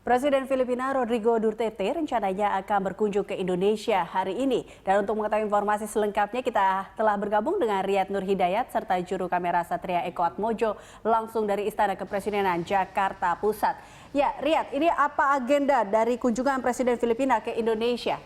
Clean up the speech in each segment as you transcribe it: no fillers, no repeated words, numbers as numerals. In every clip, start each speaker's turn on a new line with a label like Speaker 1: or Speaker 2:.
Speaker 1: Presiden Filipina Rodrigo Duterte rencananya akan berkunjung ke Indonesia hari ini. Dan untuk mengetahui informasi selengkapnya kita telah bergabung dengan Riyad Nur Hidayat serta juru kamera Satria Eko Atmojo langsung dari Istana Kepresidenan Jakarta Pusat. Ya, Riyad, ini apa agenda dari kunjungan Presiden Filipina ke Indonesia?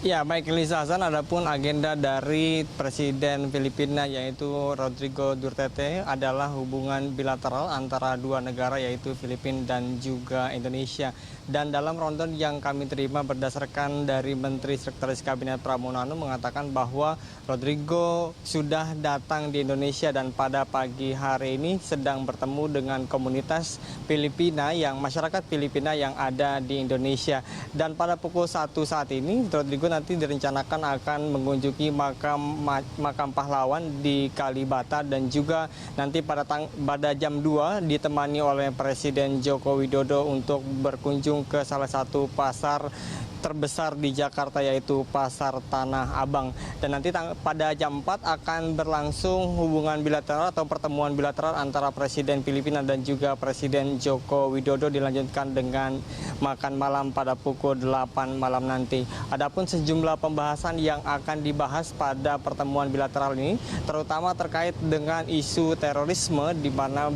Speaker 2: Ya, baik Liza Hasan, adapun agenda dari Presiden Filipina yaitu Rodrigo Duterte adalah hubungan bilateral antara dua negara yaitu Filipina dan juga Indonesia. Dan dalam rundown yang kami terima berdasarkan dari Menteri Sekretaris Kabinet Pramono Anung mengatakan bahwa Rodrigo sudah datang di Indonesia dan pada pagi hari ini sedang bertemu dengan komunitas Filipina masyarakat Filipina yang ada di Indonesia. Dan pada pukul 1 saat ini Rodrigo nanti direncanakan akan mengunjungi makam pahlawan di Kalibata dan juga nanti pada jam 2 ditemani oleh Presiden Joko Widodo untuk berkunjung ke salah satu pasar terbesar di Jakarta yaitu Pasar Tanah Abang. Dan nanti pada jam 4 akan berlangsung hubungan bilateral atau pertemuan bilateral antara Presiden Filipina dan juga Presiden Joko Widodo dilanjutkan dengan makan malam pada pukul 8 malam nanti. Adapun sejumlah pembahasan yang akan dibahas pada pertemuan bilateral ini terutama terkait dengan isu terorisme di mana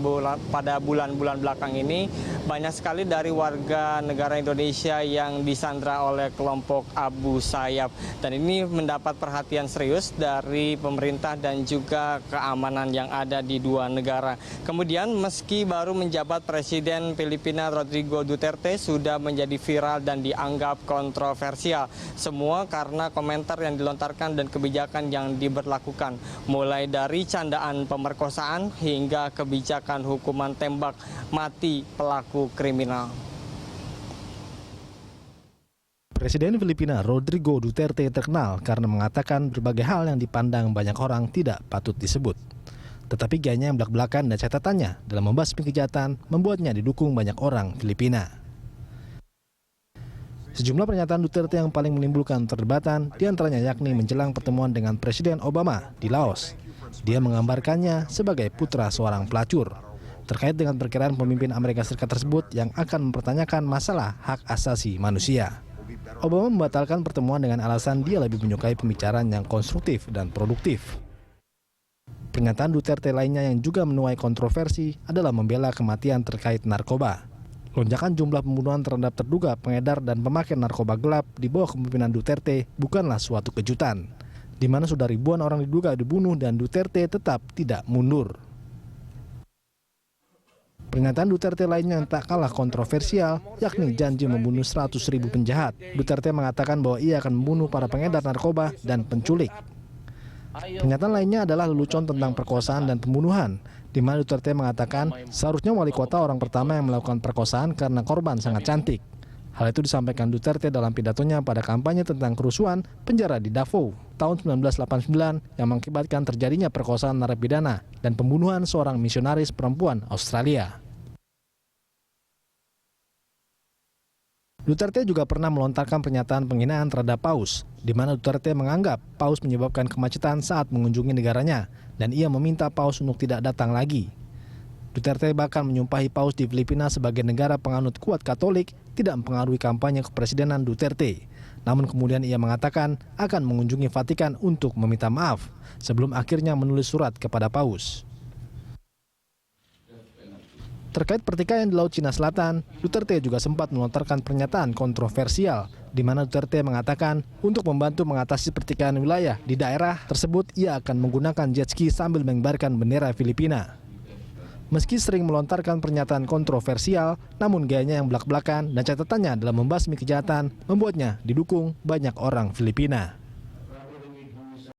Speaker 2: pada bulan-bulan belakang ini banyak sekali dari warga negara Indonesia yang disandra oleh kelompok Abu Sayyaf, dan ini mendapat perhatian serius dari pemerintah dan juga keamanan yang ada di dua negara. Kemudian meski baru menjabat Presiden Filipina Rodrigo Duterte sudah menjadi viral dan dianggap kontroversial. Semua karena komentar yang dilontarkan dan kebijakan yang diberlakukan, mulai dari candaan pemerkosaan hingga kebijakan hukuman tembak mati pelaku kriminal.
Speaker 3: Presiden Filipina Rodrigo Duterte terkenal karena mengatakan berbagai hal yang dipandang banyak orang tidak patut disebut. Tetapi gayanya yang belak-belakan dan catatannya dalam membasmi kejahatan membuatnya didukung banyak orang Filipina. Sejumlah pernyataan Duterte yang paling menimbulkan perdebatan diantaranya yakni menjelang pertemuan dengan Presiden Obama di Laos. Dia menggambarkannya sebagai putra seorang pelacur. Terkait dengan perkiraan pemimpin Amerika Serikat tersebut yang akan mempertanyakan masalah hak asasi manusia. Obama membatalkan pertemuan dengan alasan dia lebih menyukai pembicaraan yang konstruktif dan produktif. Pernyataan Duterte lainnya yang juga menuai kontroversi adalah membela kematian terkait narkoba. Lonjakan jumlah pembunuhan terhadap terduga pengedar dan pemakai narkoba gelap di bawah kepemimpinan Duterte bukanlah suatu kejutan, di mana sudah ribuan orang diduga dibunuh dan Duterte tetap tidak mundur. Pernyataan Duterte lainnya yang tak kalah kontroversial, yakni janji membunuh 100.000 penjahat. Duterte mengatakan bahwa ia akan membunuh para pengedar narkoba dan penculik. Pernyataan lainnya adalah lelucon tentang perkosaan dan pembunuhan, di mana Duterte mengatakan seharusnya wali kota orang pertama yang melakukan perkosaan karena korban sangat cantik. Hal itu disampaikan Duterte dalam pidatonya pada kampanye tentang kerusuhan penjara di Davao tahun 1989 yang mengakibatkan terjadinya perkosaan narapidana dan pembunuhan seorang misionaris perempuan Australia. Duterte juga pernah melontarkan pernyataan penghinaan terhadap Paus, di mana Duterte menganggap Paus menyebabkan kemacetan saat mengunjungi negaranya, dan ia meminta Paus untuk tidak datang lagi. Duterte bahkan menyumpahi Paus di Filipina sebagai negara penganut kuat Katolik tidak mempengaruhi kampanye kepresidenan Duterte. Namun kemudian ia mengatakan akan mengunjungi Vatikan untuk meminta maaf, sebelum akhirnya menulis surat kepada Paus. Terkait pertikaian di Laut Cina Selatan, Duterte juga sempat melontarkan pernyataan kontroversial, di mana Duterte mengatakan untuk membantu mengatasi pertikaian wilayah di daerah tersebut, ia akan menggunakan jet ski sambil mengibarkan bendera Filipina. Meski sering melontarkan pernyataan kontroversial, namun gayanya yang belak-belakan dan catatannya dalam membasmi kejahatan membuatnya didukung banyak orang Filipina.